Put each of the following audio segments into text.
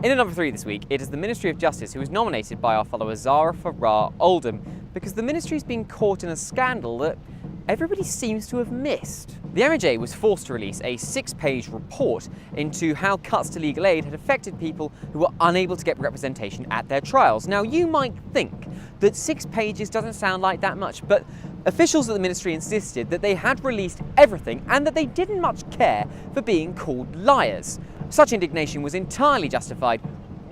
In at number 3 this week, it is the Ministry of Justice who was nominated by our follower Zara Farrar Oldham because the ministry's been caught in a scandal that everybody seems to have missed. The MOJ was forced to release a 6-page report into how cuts to legal aid had affected people who were unable to get representation at their trials. Now, you might think that 6 pages doesn't sound like that much, but officials at the ministry insisted that they had released everything and that they didn't much care for being called liars. Such indignation was entirely justified,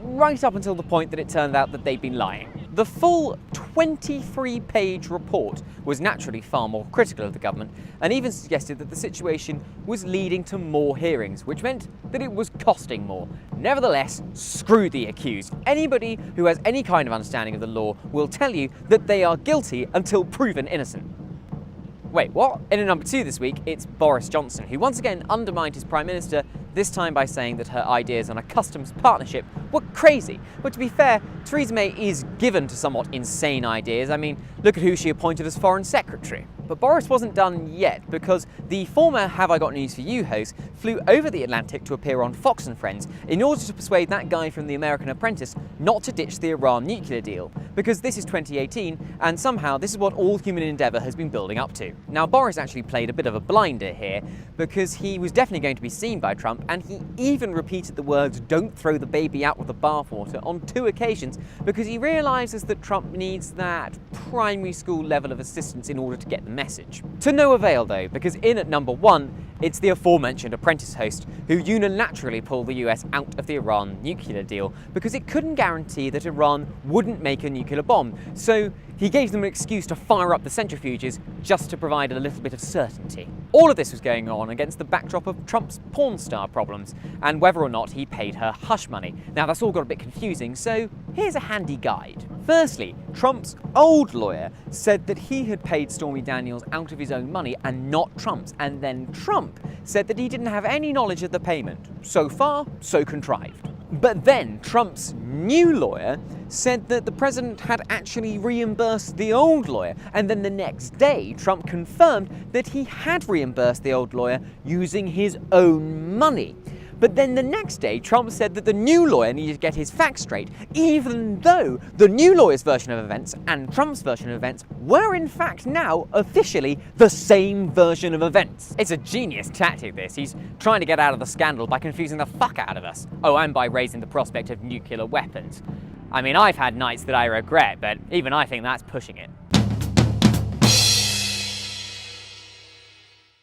right up until the point that it turned out that they'd been lying. The full 23-page report was naturally far more critical of the government and even suggested that the situation was leading to more hearings, which meant that it was costing more. Nevertheless, screw the accused. Anybody who has any kind of understanding of the law will tell you that they are guilty until proven innocent. Wait, what? In at number 2 this week, it's Boris Johnson, who once again undermined his Prime Minister, this time by saying that her ideas on a customs partnership were crazy. But to be fair, Theresa May is given to somewhat insane ideas. I mean, look at who she appointed as Foreign Secretary. But Boris wasn't done yet, because the former Have I Got News For You host flew over the Atlantic to appear on Fox and Friends in order to persuade that guy from The American Apprentice not to ditch the Iran nuclear deal, because this is 2018 and somehow this is what all human endeavour has been building up to. Now, Boris actually played a bit of a blinder here, because he was definitely going to be seen by Trump, and he even repeated the words "don't throw the baby out with the bathwater" on 2 occasions, because he realises that Trump needs that primary school level of assistance in order to get the message. To no avail though, because in at number 1, it's the aforementioned Apprentice host who unilaterally pulled the US out of the Iran nuclear deal because it couldn't guarantee that Iran wouldn't make a nuclear bomb. So he gave them an excuse to fire up the centrifuges just to provide a little bit of certainty. All of this was going on against the backdrop of Trump's porn star problems and whether or not he paid her hush money. Now, that's all got a bit confusing, so here's a handy guide. Firstly, Trump's old lawyer said that he had paid Stormy Daniels out of his own money and not Trump's, and then Trump said that he didn't have any knowledge of the payment. So far, so contrived. But then Trump's new lawyer said that the president had actually reimbursed the old lawyer, and then the next day Trump confirmed that he had reimbursed the old lawyer using his own money. But then the next day, Trump said that the new lawyer needed to get his facts straight, even though the new lawyer's version of events and Trump's version of events were in fact now officially the same version of events. It's a genius tactic, this. He's trying to get out of the scandal by confusing the fuck out of us. Oh, and by raising the prospect of nuclear weapons. I mean, I've had nights that I regret, but even I think that's pushing it.